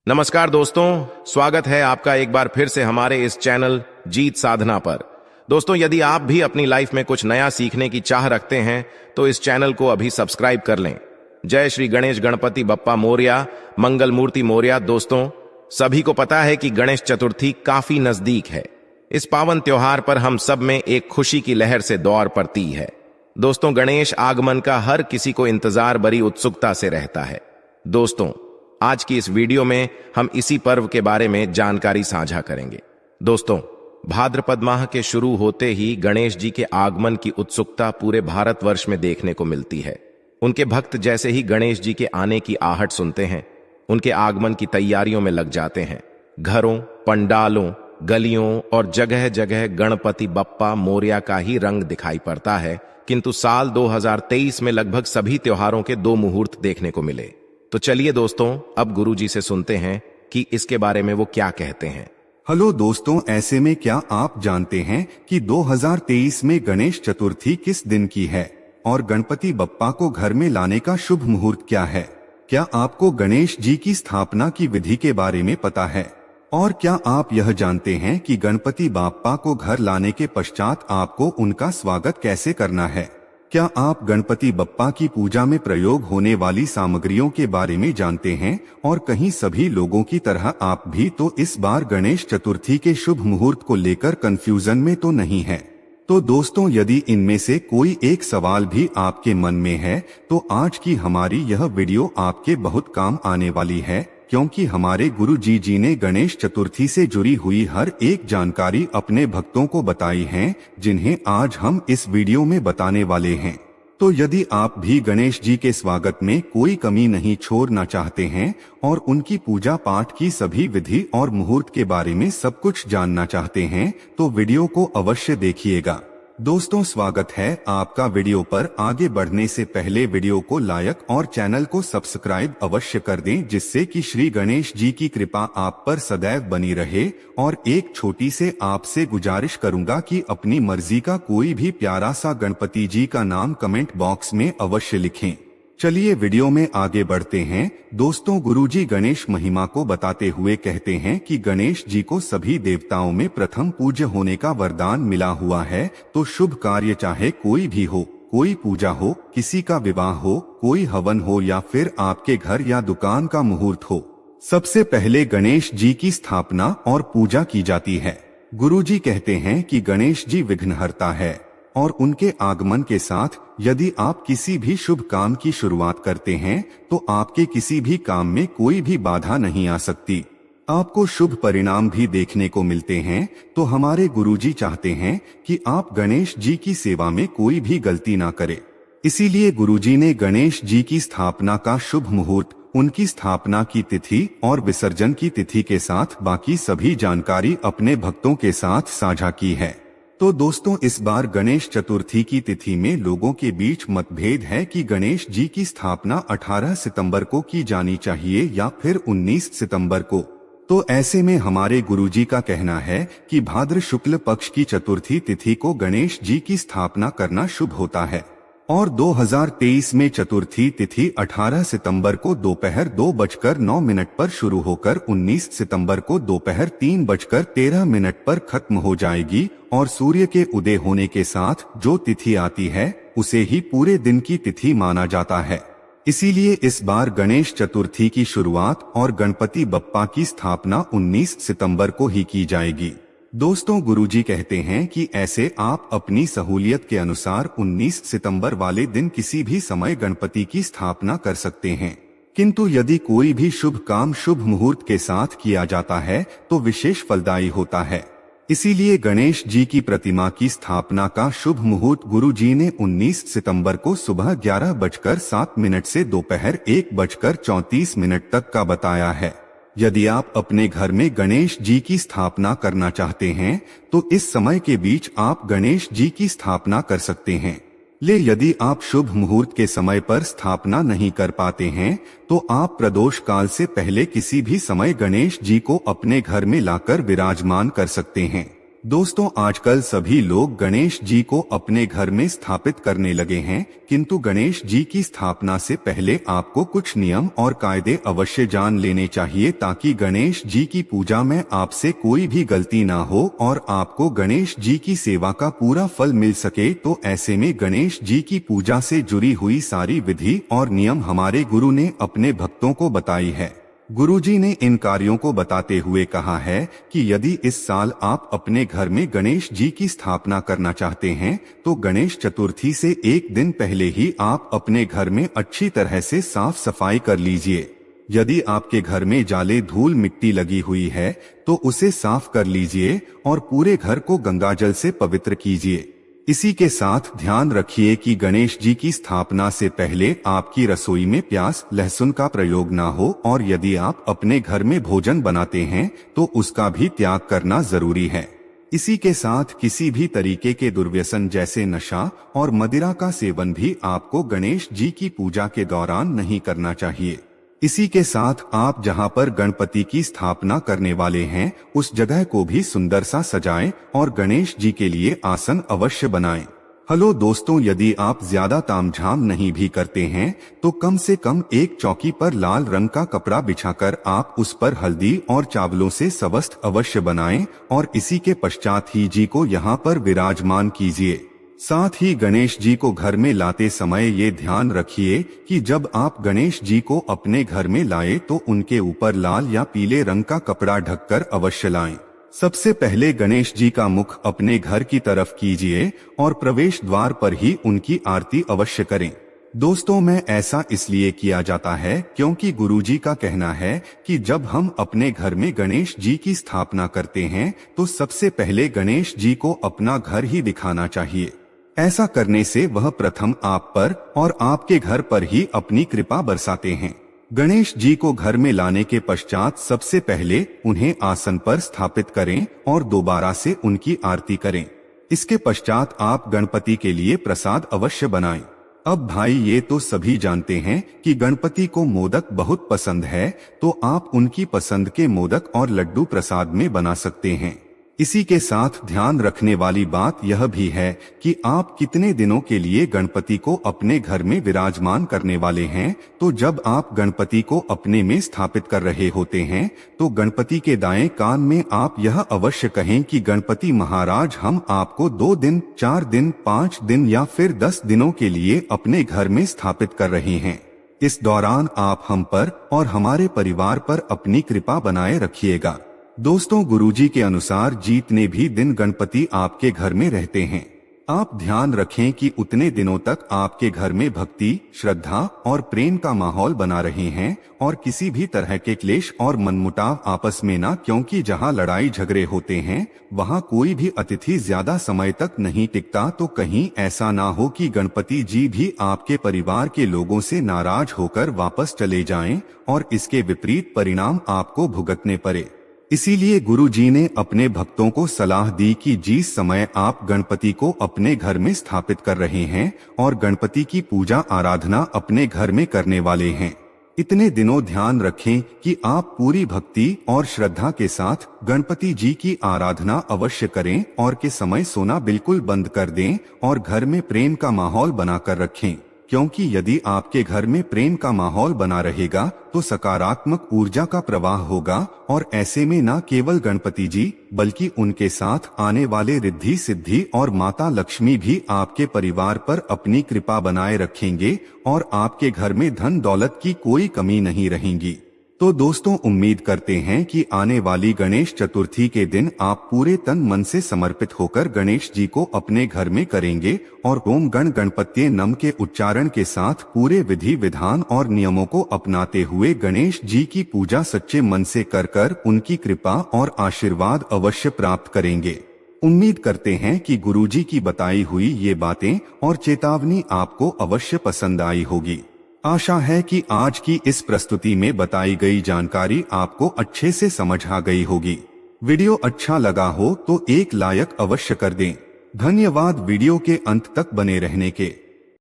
नमस्कार दोस्तों, स्वागत है आपका एक बार फिर से हमारे इस चैनल जीत साधना पर। दोस्तों, यदि आप भी अपनी लाइफ में कुछ नया सीखने की चाह रखते हैं तो इस चैनल को अभी सब्सक्राइब कर लें। जय श्री गणेश गणपति बप्पा मोरया, मंगल मूर्ति मोरया। दोस्तों, सभी को पता है कि गणेश चतुर्थी काफी नजदीक है। इस पावन त्योहार पर हम सब में एक खुशी की लहर से दौर पड़ती है। दोस्तों, गणेश आगमन का हर किसी को इंतजार बड़ी उत्सुकता से रहता है। दोस्तों, आज की इस वीडियो में हम इसी पर्व के बारे में जानकारी साझा करेंगे। दोस्तों, भाद्रपद माह के शुरू होते ही गणेश जी के आगमन की उत्सुकता पूरे भारतवर्ष में देखने को मिलती है। उनके भक्त जैसे ही गणेश जी के आने की आहट सुनते हैं, उनके आगमन की तैयारियों में लग जाते हैं। घरों, पंडालों, गलियों और जगह जगह गणपति बप्पा मोरया का ही रंग दिखाई पड़ता है। किंतु साल 2023 में लगभग सभी त्योहारों के दो मुहूर्त देखने को मिले। तो चलिए दोस्तों, अब गुरुजी से सुनते हैं कि इसके बारे में वो क्या कहते हैं। हेलो दोस्तों, ऐसे में क्या आप जानते हैं कि 2023 में गणेश चतुर्थी किस दिन की है और गणपति बप्पा को घर में लाने का शुभ मुहूर्त क्या है? क्या आपको गणेश जी की स्थापना की विधि के बारे में पता है? और क्या आप यह जानते हैं कि गणपति बप्पा को घर लाने के पश्चात आपको उनका स्वागत कैसे करना है? क्या आप गणपति बप्पा की पूजा में प्रयोग होने वाली सामग्रियों के बारे में जानते हैं? और कहीं सभी लोगों की तरह आप भी तो इस बार गणेश चतुर्थी के शुभ मुहूर्त को लेकर कंफ्यूजन में तो नहीं है? तो दोस्तों, यदि इनमें से कोई एक सवाल भी आपके मन में है तो आज की हमारी यह वीडियो आपके बहुत काम आने वाली है, क्योंकि हमारे गुरु जी ने गणेश चतुर्थी से जुड़ी हुई हर एक जानकारी अपने भक्तों को बताई है, जिन्हें आज हम इस वीडियो में बताने वाले हैं। तो यदि आप भी गणेश जी के स्वागत में कोई कमी नहीं छोड़ना चाहते हैं और उनकी पूजा पाठ की सभी विधि और मुहूर्त के बारे में सब कुछ जानना चाहते हैं तो वीडियो को अवश्य देखिएगा। दोस्तों, स्वागत है आपका वीडियो पर। आगे बढ़ने से पहले वीडियो को लाइक और चैनल को सब्सक्राइब अवश्य कर दें, जिससे कि श्री गणेश जी की कृपा आप पर सदैव बनी रहे। और एक छोटी से आपसे गुजारिश करूंगा कि अपनी मर्जी का कोई भी प्यारा सा गणपति जी का नाम कमेंट बॉक्स में अवश्य लिखें। चलिए वीडियो में आगे बढ़ते हैं। दोस्तों, गुरुजी गणेश महिमा को बताते हुए कहते हैं कि गणेश जी को सभी देवताओं में प्रथम पूज्य होने का वरदान मिला हुआ है। तो शुभ कार्य चाहे कोई भी हो, कोई पूजा हो, किसी का विवाह हो, कोई हवन हो या फिर आपके घर या दुकान का मुहूर्त हो, सबसे पहले गणेश जी की स्थापना और पूजा की जाती है। गुरुजी कहते हैं कि गणेश जी विघ्नहर्ता है और उनके आगमन के साथ यदि आप किसी भी शुभ काम की शुरुआत करते हैं तो आपके किसी भी काम में कोई भी बाधा नहीं आ सकती। आपको शुभ परिणाम भी देखने को मिलते हैं। तो हमारे गुरुजी चाहते हैं कि आप गणेश जी की सेवा में कोई भी गलती ना करें। इसीलिए गुरुजी ने गणेश जी की स्थापना का शुभ मुहूर्त, उनकी स्थापना की तिथि और विसर्जन की तिथि के साथ बाकी सभी जानकारी अपने भक्तों के साथ साझा की है। तो दोस्तों, इस बार गणेश चतुर्थी की तिथि में लोगों के बीच मतभेद है कि गणेश जी की स्थापना 18 सितंबर को की जानी चाहिए या फिर 19 सितंबर को। तो ऐसे में हमारे गुरुजी का कहना है कि भाद्र शुक्ल पक्ष की चतुर्थी तिथि को गणेश जी की स्थापना करना शुभ होता है। और 2023 में चतुर्थी तिथि 18 सितंबर को दोपहर 2:09 पर शुरू होकर 19 सितंबर को दोपहर 3:13 पर खत्म हो जाएगी। और सूर्य के उदय होने के साथ जो तिथि आती है उसे ही पूरे दिन की तिथि माना जाता है। इसीलिए इस बार गणेश चतुर्थी की शुरुआत और गणपति बप्पा की स्थापना 19 सितंबर को ही की जाएगी। दोस्तों, गुरुजी कहते हैं कि ऐसे आप अपनी सहूलियत के अनुसार 19 सितंबर वाले दिन किसी भी समय गणपति की स्थापना कर सकते हैं। किंतु यदि कोई भी शुभ काम शुभ मुहूर्त के साथ किया जाता है तो विशेष फलदायी होता है। इसीलिए गणेश जी की प्रतिमा की स्थापना का शुभ मुहूर्त गुरुजी ने 19 सितंबर को सुबह 11:07 से दोपहर 1:34 तक का बताया है। यदि आप अपने घर में गणेश जी की स्थापना करना चाहते हैं तो इस समय के बीच आप गणेश जी की स्थापना कर सकते हैं। यदि आप शुभ मुहूर्त के समय पर स्थापना नहीं कर पाते हैं तो आप प्रदोष काल से पहले किसी भी समय गणेश जी को अपने घर में लाकर विराजमान कर सकते हैं। दोस्तों, आजकल सभी लोग गणेश जी को अपने घर में स्थापित करने लगे हैं, किंतु गणेश जी की स्थापना से पहले आपको कुछ नियम और कायदे अवश्य जान लेने चाहिए, ताकि गणेश जी की पूजा में आपसे कोई भी गलती ना हो और आपको गणेश जी की सेवा का पूरा फल मिल सके। तो ऐसे में गणेश जी की पूजा से जुड़ी हुई सारी विधि और नियम हमारे गुरु ने अपने भक्तों को बताई है। गुरुजी ने इन कार्यों को बताते हुए कहा है कि यदि इस साल आप अपने घर में गणेश जी की स्थापना करना चाहते हैं, तो गणेश चतुर्थी से एक दिन पहले ही आप अपने घर में अच्छी तरह से साफ सफाई कर लीजिए। यदि आपके घर में जाले धूल मिट्टी लगी हुई है तो उसे साफ कर लीजिए और पूरे घर को गंगाजल से पवित्र कीजिए। इसी के साथ ध्यान रखिए कि गणेश जी की स्थापना से पहले आपकी रसोई में प्याज लहसुन का प्रयोग ना हो, और यदि आप अपने घर में भोजन बनाते हैं तो उसका भी त्याग करना जरूरी है। इसी के साथ किसी भी तरीके के दुर्व्यसन जैसे नशा और मदिरा का सेवन भी आपको गणेश जी की पूजा के दौरान नहीं करना चाहिए। इसी के साथ आप जहां पर गणपति की स्थापना करने वाले हैं उस जगह को भी सुंदर सा सजाएं और गणेश जी के लिए आसन अवश्य बनाएं। हेलो दोस्तों, यदि आप ज्यादा तामझाम नहीं भी करते हैं तो कम से कम एक चौकी पर लाल रंग का कपड़ा बिछाकर आप उस पर हल्दी और चावलों से सवस्त अवश्य बनाएं और इसी के पश्चात ही जी को यहाँ पर विराजमान कीजिए। साथ ही गणेश जी को घर में लाते समय ये ध्यान रखिए कि जब आप गणेश जी को अपने घर में लाए तो उनके ऊपर लाल या पीले रंग का कपड़ा ढककर अवश्य लाएं। सबसे पहले गणेश जी का मुख अपने घर की तरफ कीजिए और प्रवेश द्वार पर ही उनकी आरती अवश्य करें। दोस्तों, में ऐसा इसलिए किया जाता है क्योंकि गुरुजी का कहना है कि जब हम अपने घर में गणेश जी की स्थापना करते हैं तो सबसे पहले गणेश जी को अपना घर ही दिखाना चाहिए। ऐसा करने से वह प्रथम आप पर और आपके घर पर ही अपनी कृपा बरसाते हैं। गणेश जी को घर में लाने के पश्चात सबसे पहले उन्हें आसन पर स्थापित करें और दोबारा से उनकी आरती करें। इसके पश्चात आप गणपति के लिए प्रसाद अवश्य बनाएं। अब भाई, ये तो सभी जानते हैं कि गणपति को मोदक बहुत पसंद है, तो आप उनकी पसंद के मोदक और लड्डू प्रसाद में बना सकते हैं। इसी के साथ ध्यान रखने वाली बात यह भी है कि आप कितने दिनों के लिए गणपति को अपने घर में विराजमान करने वाले हैं। तो जब आप गणपति को अपने में स्थापित कर रहे होते हैं तो गणपति के दाएं कान में आप यह अवश्य कहें कि गणपति महाराज, हम आपको 2 दिन, 4 दिन, 5 दिन या फिर 10 दिनों के लिए अपने घर में स्थापित कर रहे हैं। इस दौरान आप हम पर और हमारे परिवार पर अपनी कृपा बनाए रखिएगा। दोस्तों, गुरुजी के अनुसार जितने भी दिन गणपति आपके घर में रहते हैं, आप ध्यान रखें कि उतने दिनों तक आपके घर में भक्ति, श्रद्धा और प्रेम का माहौल बना रहे हैं और किसी भी तरह के क्लेश और मनमुटाव आपस में ना, क्योंकि जहां लड़ाई झगड़े होते हैं वहां कोई भी अतिथि ज्यादा समय तक नहीं टिकता। तो कहीं ऐसा ना हो कि गणपति जी भी आपके परिवार के लोगों से नाराज होकर वापस चले जाएं और इसके विपरीत परिणाम आपको भुगतने पड़े। इसीलिए गुरु जी ने अपने भक्तों को सलाह दी कि जिस समय आप गणपति को अपने घर में स्थापित कर रहे हैं और गणपति की पूजा आराधना अपने घर में करने वाले हैं, इतने दिनों ध्यान रखें कि आप पूरी भक्ति और श्रद्धा के साथ गणपति जी की आराधना अवश्य करें और के समय सोना बिल्कुल बंद कर दें और घर में प्रेम का माहौल बनाकर रखें। क्योंकि यदि आपके घर में प्रेम का माहौल बना रहेगा तो सकारात्मक ऊर्जा का प्रवाह होगा और ऐसे में न केवल गणपति जी बल्कि उनके साथ आने वाले रिद्धि सिद्धि और माता लक्ष्मी भी आपके परिवार पर अपनी कृपा बनाए रखेंगे और आपके घर में धन दौलत की कोई कमी नहीं रहेगी। तो दोस्तों, उम्मीद करते हैं कि आने वाली गणेश चतुर्थी के दिन आप पूरे तन मन से समर्पित होकर गणेश जी को अपने घर में करेंगे और ओम गण गणपत्ये नम के उच्चारण के साथ पूरे विधि विधान और नियमों को अपनाते हुए गणेश जी की पूजा सच्चे मन से कर उनकी कृपा और आशीर्वाद अवश्य प्राप्त करेंगे। उम्मीद करते हैं कि गुरुजी की बताई हुई ये बातें और चेतावनी आपको अवश्य पसंद आई होगी। आशा है कि आज की इस प्रस्तुति में बताई गई जानकारी आपको अच्छे से समझ आ गई होगी। वीडियो अच्छा लगा हो तो एक लाइक अवश्य कर दें। धन्यवाद वीडियो के अंत तक बने रहने के।